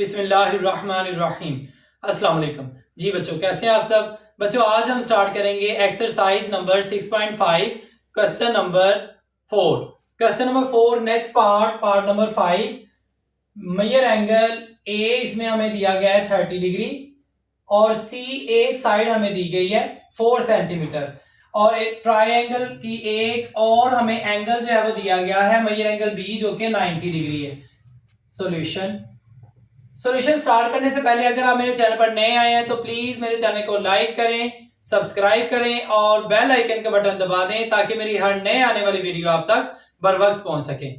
बिस्मिल्लाहिर्रहमानिर्रहीम। अस्सलाम वालेकुम। जी बच्चों, कैसे हैं आप सब? बच्चों, आज हम स्टार्ट करेंगे exercise number 6.5, question number 4। Question number 4, next part number 5। Measure angle A इसमें हमें दिया गया है 30 डिग्री और सी एक साइड हमें दी गई है 4 सेंटीमीटर और एक ट्राइंगल की एक और हमें एंगल जो है वो दिया गया है मेजर एंगल बी जो कि 90 डिग्री है। सॉल्यूशन स्टार्ट करने से पहले अगर आप मेरे चैनल पर नए आए हैं तो प्लीज मेरे चैनल को लाइक करें, सब्सक्राइब करें और बेल आइकन का बटन दबा दें ताकि मेरी हर नए आने वाली वीडियो आप तक बर वक्त पहुंच सके।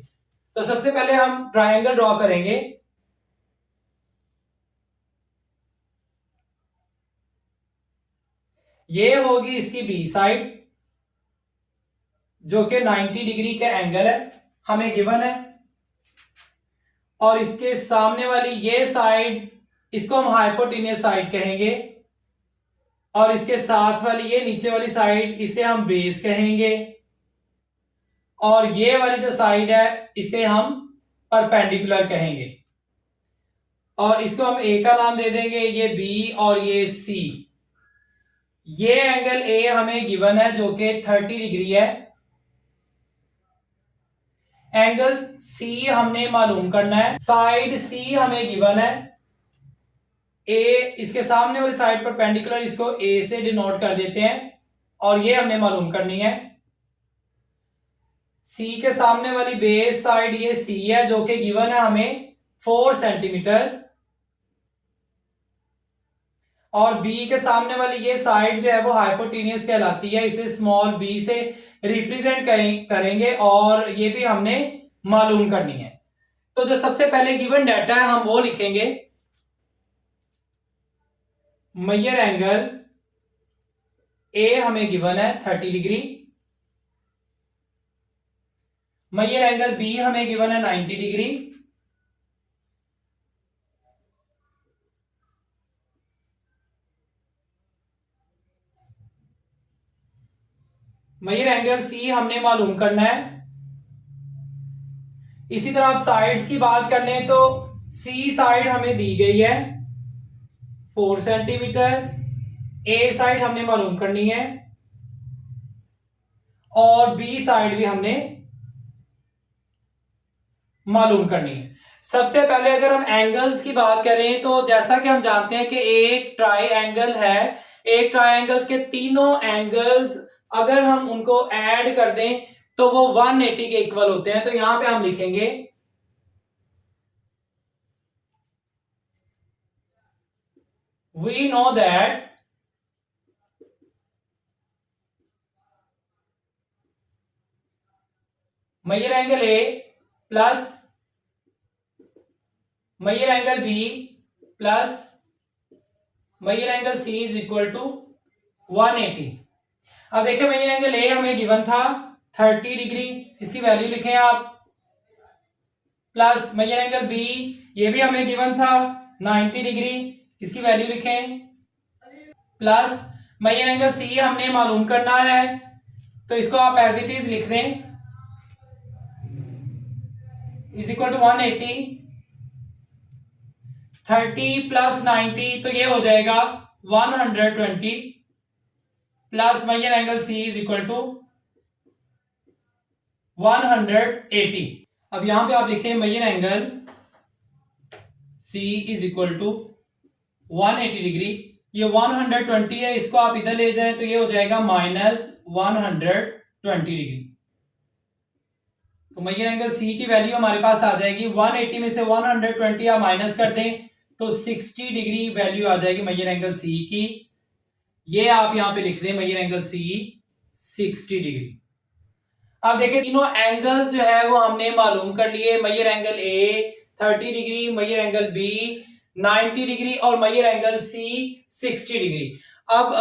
तो सबसे पहले हम ट्रायंगल ड्रॉ करेंगे। ये होगी इसकी बी साइड जो कि 90 डिग्री का एंगल है हमें गिवन है, और इसके सामने वाली ये साइड इसको हम हाइपोटेन्यूस साइड कहेंगे और इसके साथ वाली ये नीचे वाली साइड इसे हम बेस कहेंगे और ये वाली जो साइड है इसे हम परपेंडिकुलर कहेंगे और इसको हम ए का नाम दे देंगे, ये बी और ये सी। ये एंगल ए हमें गिवन है जो कि 30 डिग्री है। एंगल सी हमने मालूम करना है। साइड सी हमें गिवन है, ए इसके सामने वाली साइड परपेंडिकुलर, इसको ए से डिनोट कर देते हैं और ये हमने मालूम करनी है। सी के सामने वाली बेस साइड ये सी है जो कि गिवन है हमें 4 सेंटीमीटर और बी के सामने वाली ये साइड जो है वो हाइपोटेन्यूस कहलाती है, इसे स्मॉल बी से रिप्रेजेंट करेंगे और ये भी हमने मालूम करनी है। तो जो सबसे पहले गिवन डाटा है हम वो लिखेंगे। मेजर एंगल ए हमें गिवन है 30 डिग्री, मेजर एंगल बी हमें गिवन है 90 डिग्री, मेजर एंगल सी हमने मालूम करना है। इसी तरह आप साइड्स की बात कर लें तो सी साइड हमें दी गई है 4 सेंटीमीटर, ए साइड हमने मालूम करनी है और बी साइड भी हमने मालूम करनी है। सबसे पहले अगर हम एंगल्स की बात करें तो जैसा कि हम जानते हैं कि एक ट्राइंगल है, एक ट्राइंगल्स के तीनों एंगल्स अगर हम उनको ऐड कर दें तो वो 180 के इक्वल होते हैं। तो यहां पे हम लिखेंगे we know that measure angle A plus measure angle B plus measure angle C is equal to 180। अब देखिए मेजर एंगल ए हमें गिवन था 30 डिग्री, इसकी वैल्यू लिखें आप, प्लस मेजर एंगल बी ये भी हमें गिवन था 90 डिग्री, इसकी वैल्यू लिखें, प्लस मेजर एंगल सी हमने मालूम करना है तो इसको आप एज इट इज लिख दें, इज इक्वल टू 180। 30 प्लस 90 तो ये हो जाएगा 120 plus measure angle C is equal to 180। अब यहां पे आप लिखें measure angle C is equal to 180 degree, ये 120 है, इसको आप इधर ले जाएं तो ये हो जाएगा -120 डिग्री। तो मेजर एंगल सी की वैल्यू हमारे पास आ जाएगी 180 में से 120 आप माइनस कर दें तो 60 डिग्री वैल्यू आ जाएगी मेजर एंगल सी की। ये आप यहां पे लिख दें मेजर एंगल सी 60 डिग्री। अब देखिए तीनों एंगल्स जो है वो हमने मालूम कर लिए, measure angle A 30 degree, measure angle B 90 degree और मेजर एंगल सी 60 डिग्री। अब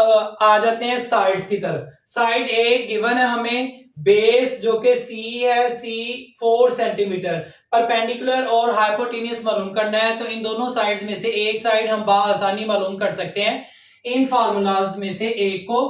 आ जाते हैं साइड्स की तरफ। साइड ए गिवन है हमें, बेस जो कि सी है, सी 4 सेंटीमीटर, परपेंडिकुलर और हाइपोटेन्यूस मालूम करना है। तो इन दोनों साइड्स में से एक साइड हम आसानी मालूम कर सकते हैं इन फार्मूलाज में से एक को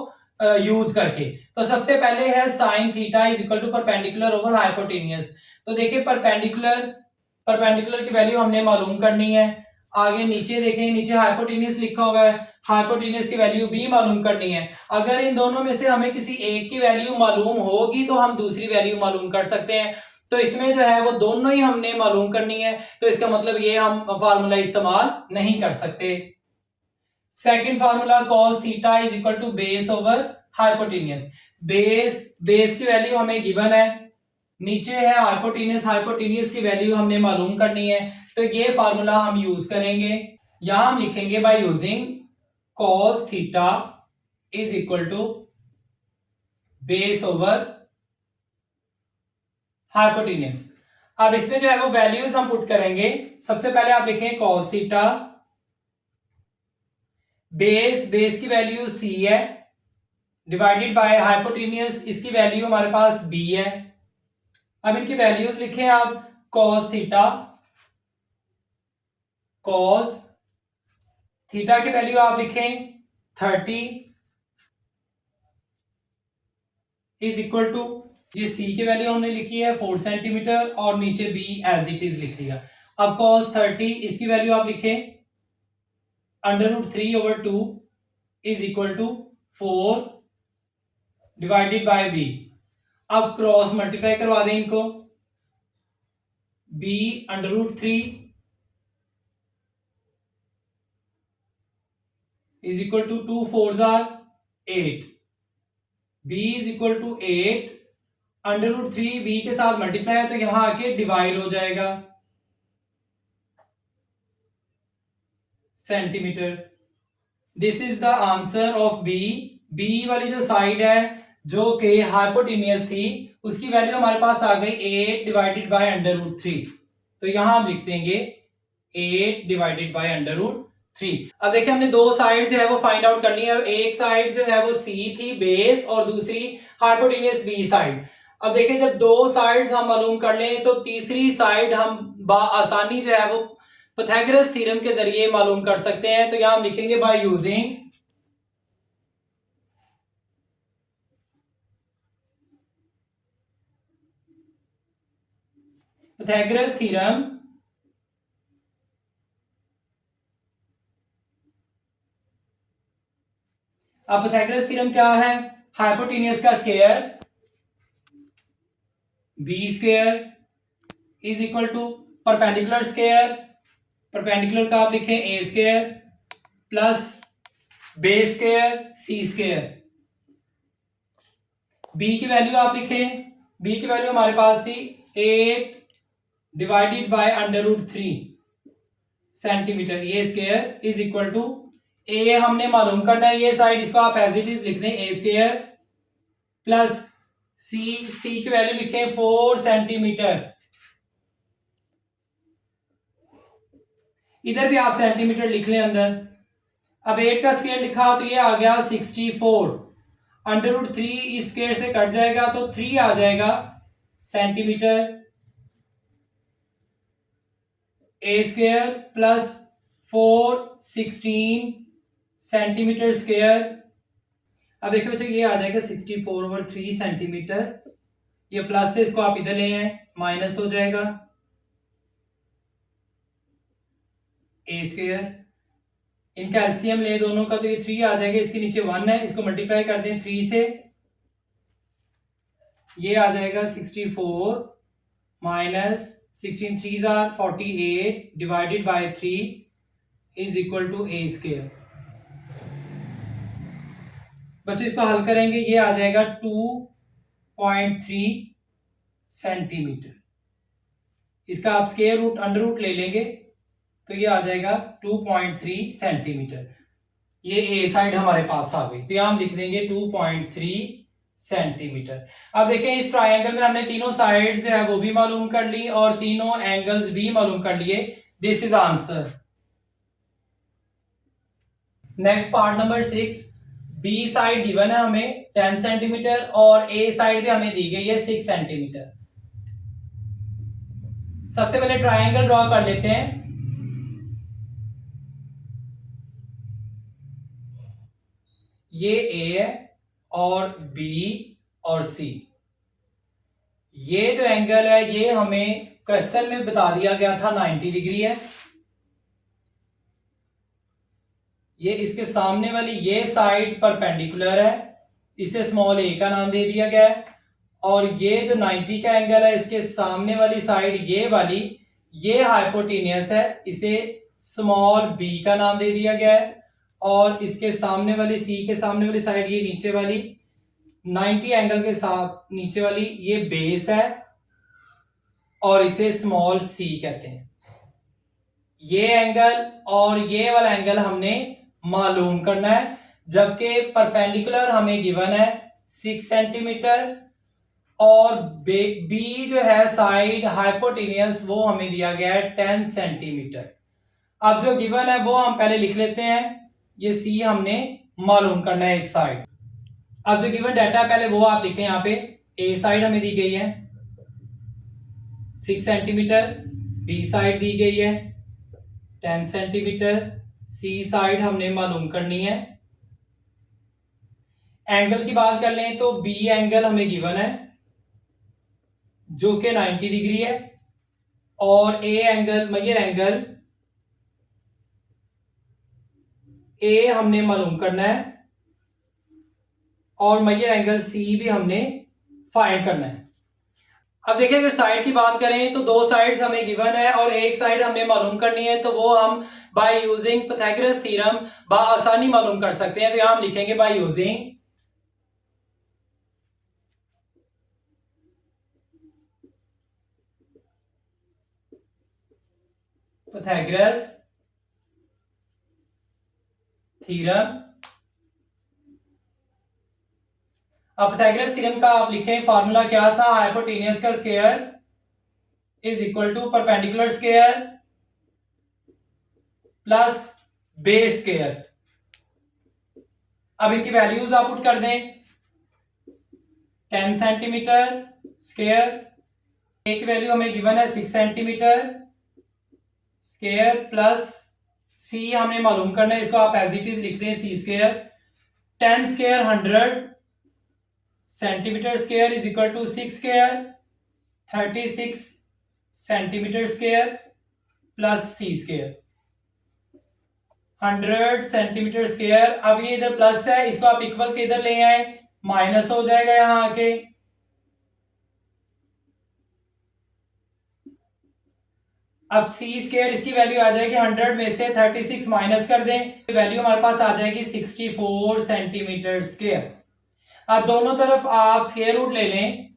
यूज करके। तो सबसे पहले है sine theta is equal to perpendicular over hypotenuse. तो देखिए परपेंडिकुलर की वैल्यू हमने मालूम करनी है, आगे नीचे देखें, नीचे हाइपोटेन्यूज लिखा हुआ है, हाइपोटेन्यूज की वैल्यू बी मालूम करनी है। अगर इन दोनों में से हमें किसी एक की वैल्यू मालूम होगी तो हम दूसरी वैल्यू मालूम कर सकते हैं। तो इसमें जो है वो दोनों ही हमने मालूम करनी है, तो इसका मतलब ये हम फार्मूला इस्तेमाल नहीं कर सकते। Second formula cos theta is equal to base over hypotenuse. Base की वैल्यू हमें गिवन है, नीचे है हाइपोटेन्यूज, हाइपोटेन्यूज की वैल्यू हमने मालूम करनी है, तो ये फार्मूला हम यूज करेंगे। यहां हम लिखेंगे by using cos theta is equal to base over hypotenuse. अब इसमें जो है वो वैल्यूज हम पुट करेंगे। सबसे पहले आप लिखें cos थीटा, बेस की वैल्यू c है, डिवाइडेड बाय हाइपोटेन्यूज, इसकी वैल्यू हमारे पास b है। अब इनकी वैल्यूज लिखें आप, cos थीटा की वैल्यू आप लिखें 30 इज इक्वल टू, ये c की वैल्यू हमने लिखी है 4 सेंटीमीटर और नीचे b एज इट इज लिख दिया। अब cos 30 इसकी वैल्यू आप लिखें √3/2 is equal to 4 divided by b। अब क्रॉस मल्टीप्लाई करवा दें इनको, b √3 is equal to 2 4s are 8, b is equal to 8, √3 b के साथ मल्टीप्लाई है तो यहां आके डिवाइड हो जाएगा centimetre. This is the answer of B. B वाली जो साइड है जो कि हाइपोटेन्यूज थी उसकी वैल्यू हमारे पास आ गई 8 डिवाइडेड बाय √3, तो यहां हम लिख देंगे 8 डिवाइडेड बाय √3। अब देखिए हमने दो साइड जो है वो फाइंड आउट करनी है। एक साइड जो है वो सी थी बेस और दूसरी हाइपोटेन्यूज बी साइड। अब देखिए जब दो साइड्स हम मालूम कर लें तो तीसरी साइड हम आसानी जो है वो पाइथागोरस थ्योरम के जरिए मालूम कर सकते हैं। तो यहां हम लिखेंगे बाय यूजिंग पाइथागोरस थ्योरम। अब पाइथागोरस थ्योरम क्या है? हाइपोटेन्यूज का square B square is equal to perpendicular square, perpendicular का आप लिखें A square plus base square C square. B की वैल्यू आप लिखें, बी की वैल्यू हमारे पास थी 8 डिवाइडेड बाय √3 सेंटीमीटर, ये square is equal to A हमने मालूम करना है, ये साइड इसको आप एज इट इज लिख दें ए स्क्वायर प्लस सी की वैल्यू लिखें 4 सेंटीमीटर, इधर भी आप सेंटीमीटर लिख लें अंदर। अब 8 का स्क्वायर लिखा तो ये आ गया 64, √3 इस स्क्वायर से कट जाएगा तो 3 आ जाएगा सेंटीमीटर, ए स्क्वायर प्लस 4 16 सेंटीमीटर स्क्वायर। अब देखिए बच्चों ये आ जाएगा 64/3 सेंटीमीटर, ये प्लस से इसको आप इधर ले आए माइनस हो जाएगा ए स्क्वायर, इनका एलसीएम ले दोनों का तो ये 3 आ जाएगा, इसके नीचे 1 है, इसको मल्टीप्लाई कर दें 3 से, ये आ जाएगा 64 minus 16 3s are 48 divided by 3 is equal to A square. बच्चों इसको हल करेंगे, ये आ जाएगा 2.3 सेंटीमीटर, इसका आप स्क्वायर रूट अंडर रूट ले लेंगे तो ये आ जाएगा 2.3 सेंटीमीटर। ये ए साइड हमारे पास आ गई, तो यहां हम लिख देंगे 2.3 सेंटीमीटर। अब देखिए इस ट्रायंगल में हमने तीनों साइड्स जो है वो भी मालूम कर ली और तीनों एंगल्स भी मालूम कर लिए। This is answer. Next part number 6, B side given है हमें 10 सेंटीमीटर और ए साइड भी हमें दी गई है 6 सेंटीमीटर। सबसे पहले ट्रायंगल ड्रॉ कर लेते हैं। ये ए है और बी और सी, ये जो एंगल है ये हमें क्वेश्चन में बता दिया गया था 90 डिग्री है। ये इसके सामने वाली ये साइड परपेंडिकुलर है, इसे स्मॉल ए का नाम दे दिया गया है। और ये जो 90 का एंगल है, इसके सामने वाली साइड ये वाली, ये हाइपोटेनियस है, इसे स्मॉल बी का नाम दे दिया गया है। और इसके सामने वाली सी के सामने वाली साइड, ये नीचे वाली 90 एंगल के साथ नीचे वाली, ये बेस है और इसे स्मॉल सी कहते हैं। ये एंगल और ये वाला एंगल हमने मालूम करना है, जबकि परपेंडिकुलर हमें गिवन है 6 सेंटीमीटर और बी जो है साइड हाइपोटेनियस वो हमें दिया गया है 10 सेंटीमीटर। अब जो गिवन है वो हम पहले लिख लेते हैं, ये सी हमने मालूम करना है एक साइड। अब जो गिवन डाटा है पहले वो आप लिखें, यहां पे ए साइड हमें दी गई है 6 सेंटीमीटर, बी साइड दी गई है 10 सेंटीमीटर, सी साइड हमने मालूम करनी है। एंगल की बात कर लें तो बी एंगल हमें गिवन है जो कि 90 डिग्री है, और ए एंगल मेजर एंगल ए हमने मालूम करना है, और मेजर एंगल सी भी हमने फाइंड करना है। अब देखिए अगर साइड की बात करें तो दो साइड्स हमें गिवन है और एक साइड हमने मालूम करनी है, तो वो हम बाय यूजिंग पाइथागोरस थ्योरम बआसानी मालूम कर सकते हैं। तो यहां हम लिखेंगे बाय यूजिंग पाइथागोरस थ्योरम। अब पाइथागोरस थ्योरम का आप लिखें, फार्मूला क्या था, हाइपोटेनियस का square is equal to perpendicular square plus base square. अब इनकी वैल्यूज आप पुट कर दें, 10 सेंटीमीटर स्क्वायर, एक वैल्यू हमें गिवन है 6 सेंटीमीटर स्क्वायर, प्लस सी हमने मालूम करना है, इसको आप एज इट इज लिख दें C square. 10 square 100 centimetre square is equal to 6 square 36 centimetre square plus C square 100 centimetre square. अब ये इधर प्लस है, इसको आप इक्वल के इधर ले आए, माइनस हो जाएगा यहां आके। अब सी स्क्वायर इसकी वैल्यू आ जाएगी 100 में से 36 माइनस कर दें, वैल्यू हमारे पास आ जाएगी 64 सेंटीमीटर स्क्वायर। अब दोनों तरफ आप स्क्वायर रूट ले लें,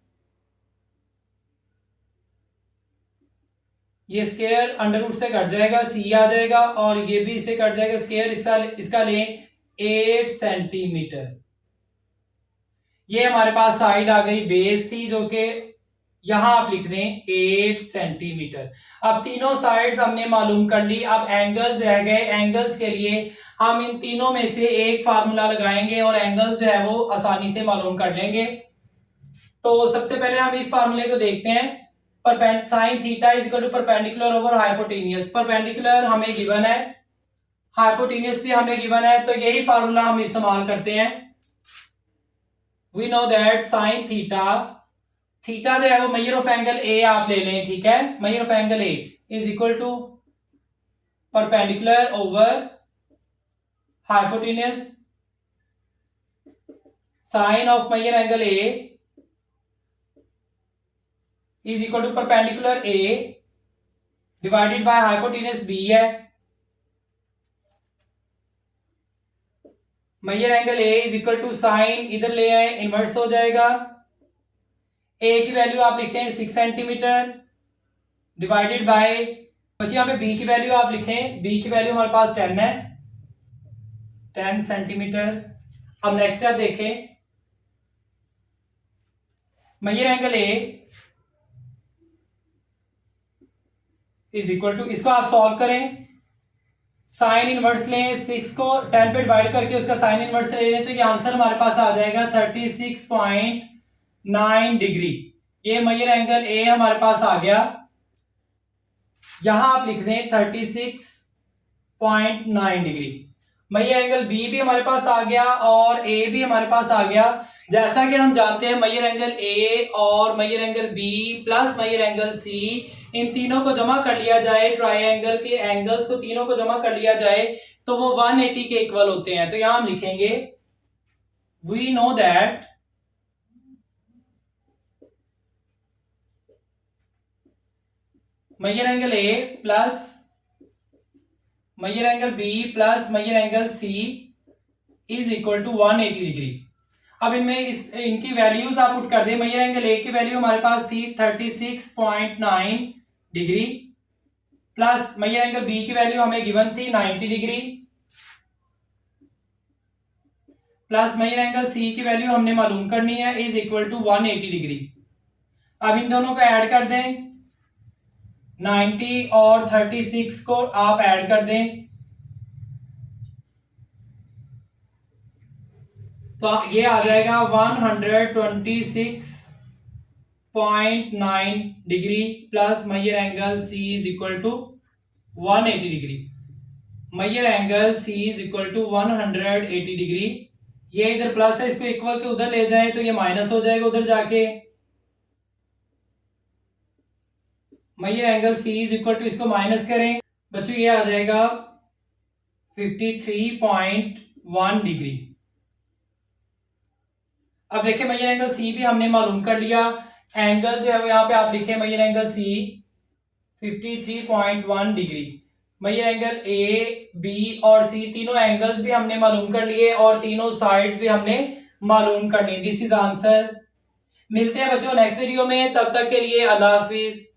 ये स्क्वायर अंडर रूट से कट जाएगा, सी आ जाएगा, और ये भी इससे कट जाएगा, स्क्वायर इसका लें 8 सेंटीमीटर। ये हमारे पास साइड आ गई बेस थी जो कि यहां आप लिख दें 8 सेंटीमीटर। अब तीनों साइड्स हमने मालूम कर ली, अब एंगल्स रह गए। एंगल्स के लिए हम इन तीनों में से एक फार्मूला लगाएंगे और एंगल्स जो है वो आसानी से मालूम कर लेंगे। तो सबसे पहले हम इस फार्मूले को देखते हैं, sine theta is equal to perpendicular over hypotenuse. Perpendicular हमें गिवन है, हाइपोटेनियस भी हमें गिवन है, तो यही फार्मूला हम इस्तेमाल करते हैं। We know that sine theta, theta जो है वो मेजर ऑफ एंगल ए आप ले लें, ठीक है, measure of angle A is equal to perpendicular over hypotenuse. Sine of measure angle A is equal to perpendicular a divided by hypotenuse b है। Measure angle A is equal to sine, इधर ले आए, inverse हो जाएगा। ए की value आप लिखें 6 centimetre divided by, बच्चे यहां पे बी की वैल्यू आप लिखें, बी की वैल्यू हमारे पास 10 है, 10 सेंटीमीटर। अब नेक्स्ट स्टेप देखें, measure angle A is equal to, इसको आप सॉल्व करें, साइन इनवर्स लें, 6 को 10 पे डिवाइड करके उसका साइन इनवर्स ले लें, तो ये आंसर हमारे पास आ जाएगा 36.9 डिग्री। ये मेजर एंगल ए हमारे पास आ गया, यहां आप लिख दें 36.9 डिग्री। मेजर एंगल बी भी हमारे पास आ गया और ए भी हमारे पास आ गया। जैसा कि हम जानते हैं मेजर एंगल ए और measure angle B plus measure angle C, इन तीनों को जमा कर लिया जाए, ट्रायंगल के एंगल्स को तीनों को जमा कर लिया जाए तो वो 180 के इक्वल होते हैं। तो यहां हम लिखेंगे we know that measure angle A plus measure angle B plus measure angle C is equal to 180 degree. अब इनमें इनकी वैल्यूज आप पुट कर दें। मेजर एंगल ए की वैल्यू हमारे पास थी 36.9 degree plus measure angle B की वैल्यू हमें गिवन थी 90 degree plus measure angle C की वैल्यू हमने मालूम करनी है इज इक्वल टू 180 डिग्री। अब इन दोनों को ऐड कर दें, 90 और 36 को आप ऐड कर दें तो ये आ जाएगा 126.9 degree plus measure angle C is equal to 180 degree. Measure angle C is equal to 180 degree. ये इधर प्लस है, इसको इक्वल के उधर ले जाएं तो ये माइनस हो जाएगा उधर जाके। Measure angle C is equal to, इसको माइनस करें बच्चों, ये आ जाएगा 53.1 डिग्री। अब देखिए मेजर एंगल सी भी हमने मालूम कर लिया। एंगल जो है वो यहाँ पे आप लिखे measure angle C 53.1 degree. Measure angle A B और सी तीनों एंगल्स भी हमने मालूम कर लिए और तीनों साइड्स भी हमने मालूम कर ली। This is answer. मिलते हैं बच्चों नेक्स्ट वीडियो में, तब तक के लिए अल्लाह हाफिज।